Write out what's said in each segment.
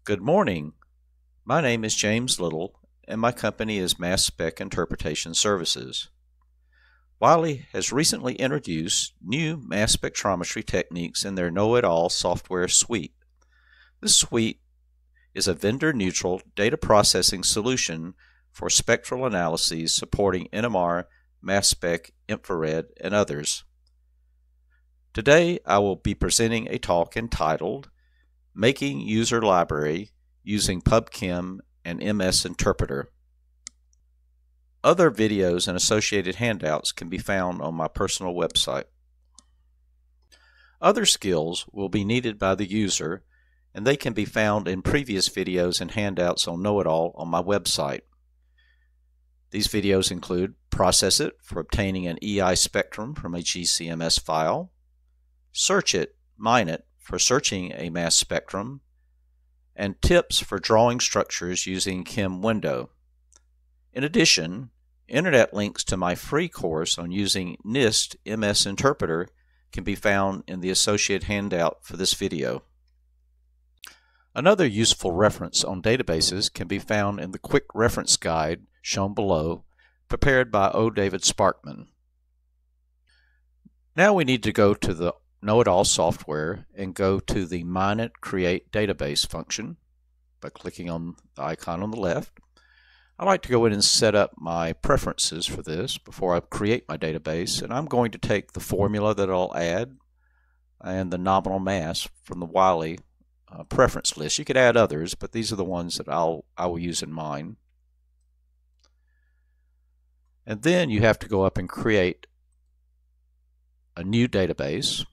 Good morning. My name is James Little, and my company is Mass Spec Interpretation Services. Wiley has recently introduced new mass spectrometry techniques in their KnowItAll software suite. This suite is a vendor-neutral data processing solution for spectral analyses supporting NMR, mass spec, infrared, and others. Today I will be presenting a talk entitled Making User Library Using PubChem and MS Interpreter. Other videos and associated handouts can be found on my personal website. Other skills will be needed by the user, and they can be found in previous videos and handouts on KnowItAll on my website. These videos include Process It for obtaining an EI spectrum from a GCMS file, Search It, Mine It for searching a mass spectrum, and tips for drawing structures using Chem Window. In addition, internet links to my free course on using NIST MS Interpreter can be found in the associated handout for this video. Another useful reference on databases can be found in the quick reference guide shown below, prepared by O. David Sparkman. Now we need to go to the KnowItAll software and go to the Mine It Create Database function by clicking on the icon on the left. I like to go in and set up my preferences for this before I create my database, and I'm going to take the formula that I'll add and the nominal mass from the Wiley preference list. You could add others, but these are the ones that I will use in mine. And then you have to go up and create a new database,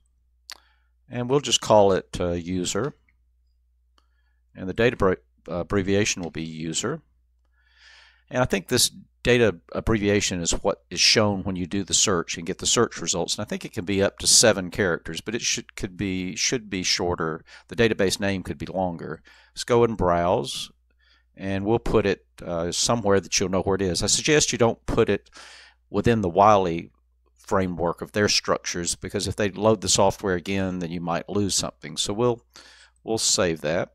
and we'll just call it user, and the data abbreviation will be user. And I think this data abbreviation is what is shown when you do the search and get the search results, and I think it can be up to 7 characters, but it should be shorter. The database name could be longer. Let's go and browse, and we'll put it somewhere that you'll know where it is. I suggest you don't put it within the Wiley framework of their structures, because if they load the software again, then you might lose something. So we'll save that,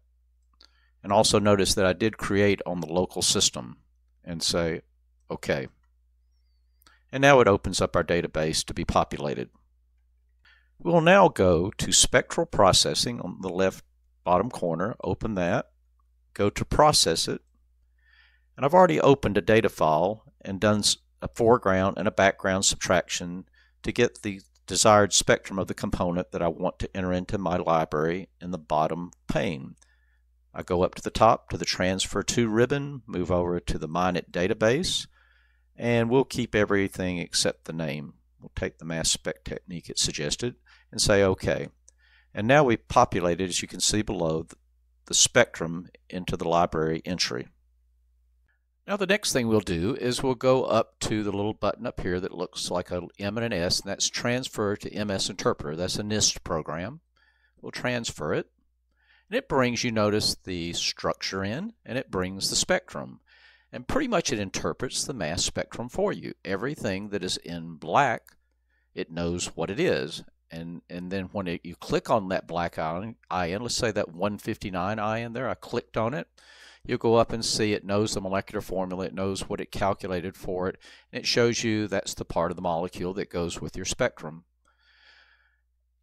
and also notice that I did create on the local system and say OK. And now it opens up our database to be populated. We'll now go to spectral processing on the left bottom corner. Open that, go to Process It, and I've already opened a data file and done a foreground and a background subtraction to get the desired spectrum of the component that I want to enter into my library in the bottom pane. I go up to the top to the Transfer To ribbon, move over to the Mine It database, and we'll keep everything except the name. We'll take the mass spec technique it suggested and say OK. And now we've populated, as you can see below, the spectrum into the library entry. Now the next thing we'll do is we'll go up to the little button up here that looks like an M and an S, and that's Transfer to MS Interpreter. That's a NIST program. We'll transfer it, and it brings, you notice, the structure in, and it brings the spectrum. And pretty much it interprets the mass spectrum for you. Everything that is in black, it knows what it is. And then when you click on that black ion, let's say that 159 ion there, I clicked on it, you'll go up and see it knows the molecular formula, it knows what it calculated for it, and it shows you that's the part of the molecule that goes with your spectrum.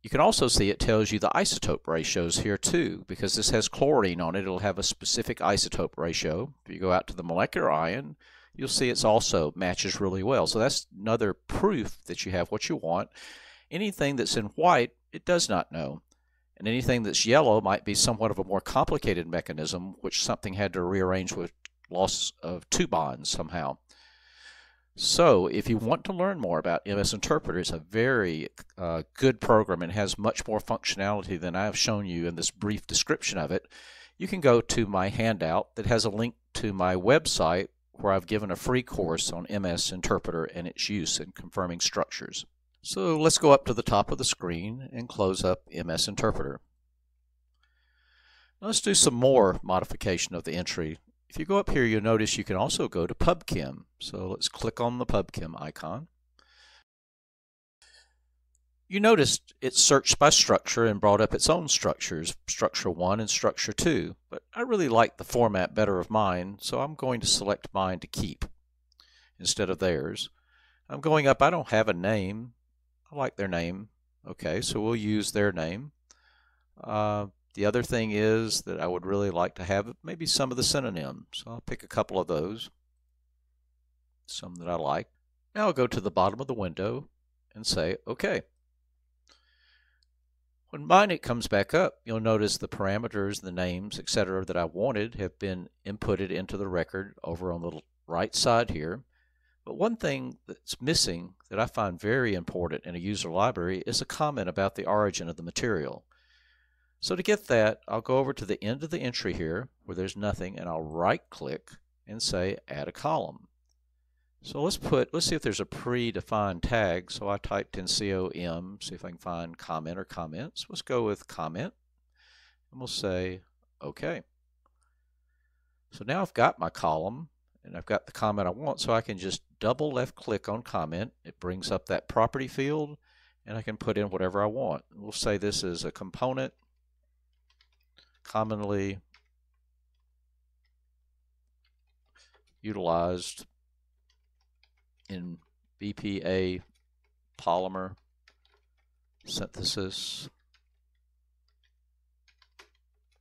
You can also see it tells you the isotope ratios here too, because this has chlorine on it. It'll have a specific isotope ratio. If you go out to the molecular ion, you'll see it's also matches really well. So that's another proof that you have what you want. Anything that's in white, it does not know. And anything that's yellow might be somewhat of a more complicated mechanism, which something had to rearrange with loss of 2 bonds somehow. So if you want to learn more about MS Interpreter, it's a very good program and has much more functionality than I have shown you in this brief description of it. You can go to my handout that has a link to my website where I've given a free course on MS Interpreter and its use in confirming structures. So let's go up to the top of the screen and close up MS Interpreter. Now let's do some more modification of the entry. If you go up here, you'll notice you can also go to PubChem. So let's click on the PubChem icon. You noticed it searched by structure and brought up its own structures, structure 1 and structure 2, but I really like the format better of mine, so I'm going to select mine to keep instead of theirs. I'm going up, I don't have a name. I like their name. Okay, so we'll use their name. The other thing is that I would really like to have maybe some of the synonyms. So I'll pick a couple of those, some that I like. Now I'll go to the bottom of the window and say OK. When mine comes back up, you'll notice the parameters, the names, etc. that I wanted have been inputted into the record over on the right side here. But one thing that's missing that I find very important in a user library is a comment about the origin of the material. So to get that, I'll go over to the end of the entry here where there's nothing, and I'll right-click and say Add a Column. So let's see if there's a predefined tag. So I typed in COM, see if I can find comment or comments. Let's go with comment, and we'll say OK. So now I've got my column, and I've got the comment I want, so I can just double left-click on comment. It brings up that property field, and I can put in whatever I want. We'll say this is a component commonly utilized in BPA polymer synthesis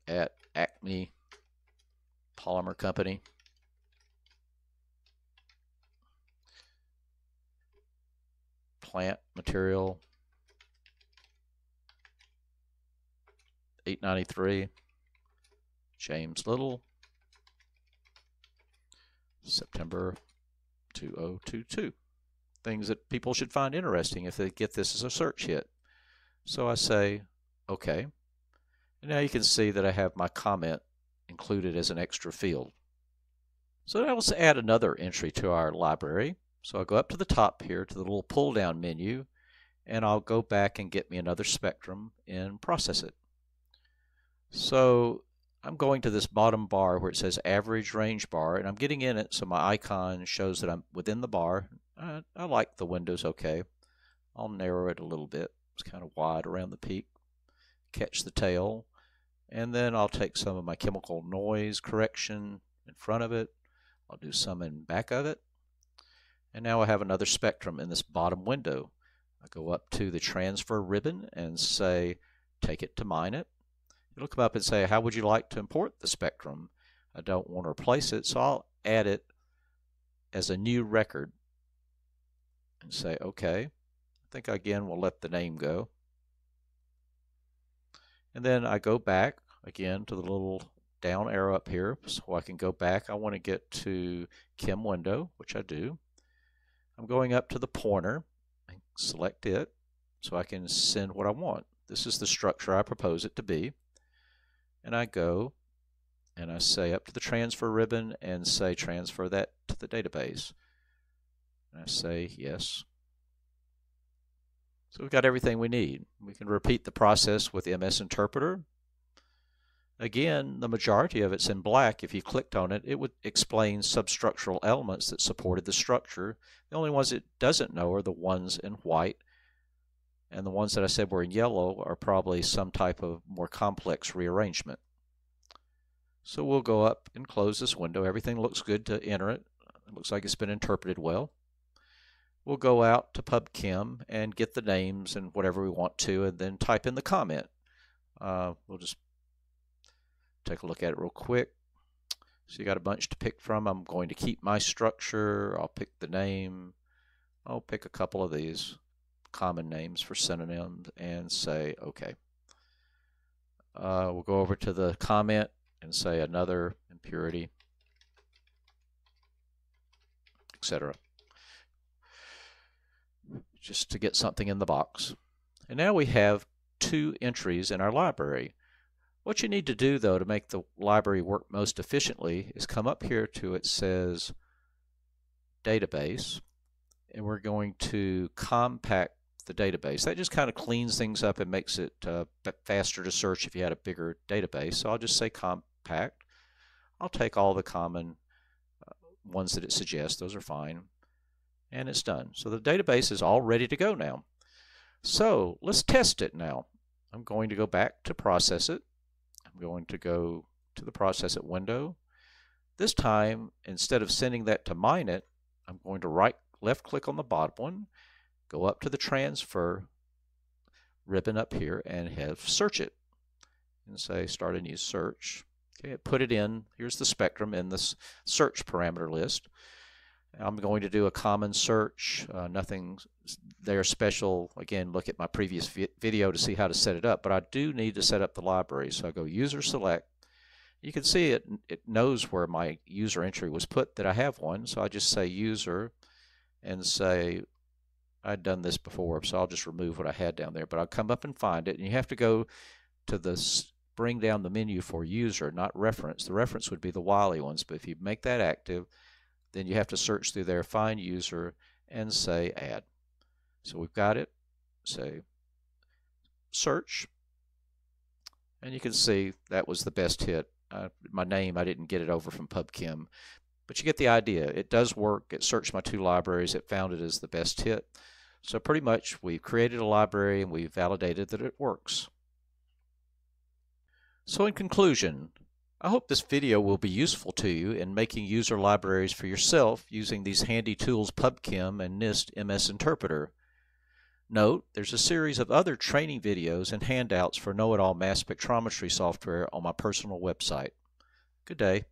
at Acme Polymer Company. Plant material 893, James Little, September 2022. Things that people should find interesting if they get this as a search hit. So I say OK. And now you can see that I have my comment included as an extra field. So now let's add another entry to our library. So I'll go up to the top here to the little pull down menu, and I'll go back and get me another spectrum and process it. So I'm going to this bottom bar where it says average range bar, and I'm getting in it so my icon shows that I'm within the bar. I like the windows okay. I'll narrow it a little bit. It's kind of wide around the peak. Catch the tail, and then I'll take some of my chemical noise correction in front of it. I'll do some in back of it. And now I have another spectrum in this bottom window. I go up to the transfer ribbon and say take it to mine it. It'll come up and say, how would you like to import the spectrum? I don't want to replace it, so I'll add it as a new record and say OK. I think again we'll let the name go. And then I go back again to the little down arrow up here so I can go back. I want to get to Chem window, which I do. I'm going up to the pointer and select it so I can send what I want. This is the structure I propose it to be. And I go and I say up to the transfer ribbon and say transfer that to the database. And I say yes. So we've got everything we need. We can repeat the process with MS Interpreter. Again, the majority of it's in black. If you clicked on it, it would explain substructural elements that supported the structure. The only ones it doesn't know are the ones in white, and the ones that I said were in yellow are probably some type of more complex rearrangement. So we'll go up and close this window. Everything looks good to enter it. It looks like it's been interpreted well. We'll go out to PubChem and get the names and whatever we want to, and then type in the comment. We'll just take a look at it real quick. So you got a bunch to pick from. I'm going to keep my structure. I'll pick the name. I'll pick a couple of these common names for synonyms and say OK. We'll go over to the comment and say another impurity, etc. Just to get something in the box. And now we have 2 entries in our library. What you need to do, though, to make the library work most efficiently is come up here to it says database, and we're going to compact the database. That just kind of cleans things up and makes it faster to search if you had a bigger database. So I'll just say compact. I'll take all the common ones that it suggests. Those are fine. And it's done. So the database is all ready to go now. So let's test it now. I'm going to go back to Process It. I'm going to go to the Process It window. This time, instead of sending that to Minit, I'm going to left click on the bottom one, go up to the Transfer ribbon up here and have Search It. And say Start a new search. Okay, put it in. Here's the spectrum in this search parameter list. I'm going to do a common search, nothing there special. Again, look at my previous video to see how to set it up, but I do need to set up the library. So I go User Select. You can see it knows where my user entry was put, that I have one. So I just say User and say, I'd done this before, so I'll just remove what I had down there, but I'll come up and find it. And you have to go to the bring down the menu for User, not Reference. The reference would be the Wiley ones, but if you make that active, then you have to search through there, find User, and say Add. So we've got it. Say Search, and you can see that was the best hit. My name, I didn't get it over from PubChem, but you get the idea. It does work. It searched my two libraries. It found it as the best hit. So pretty much we've created a library and we've validated that it works. So in conclusion, I hope this video will be useful to you in making user libraries for yourself using these handy tools PubChem and NIST MS Interpreter. Note, there's a series of other training videos and handouts for KnowItAll mass spectrometry software on my personal website. Good day.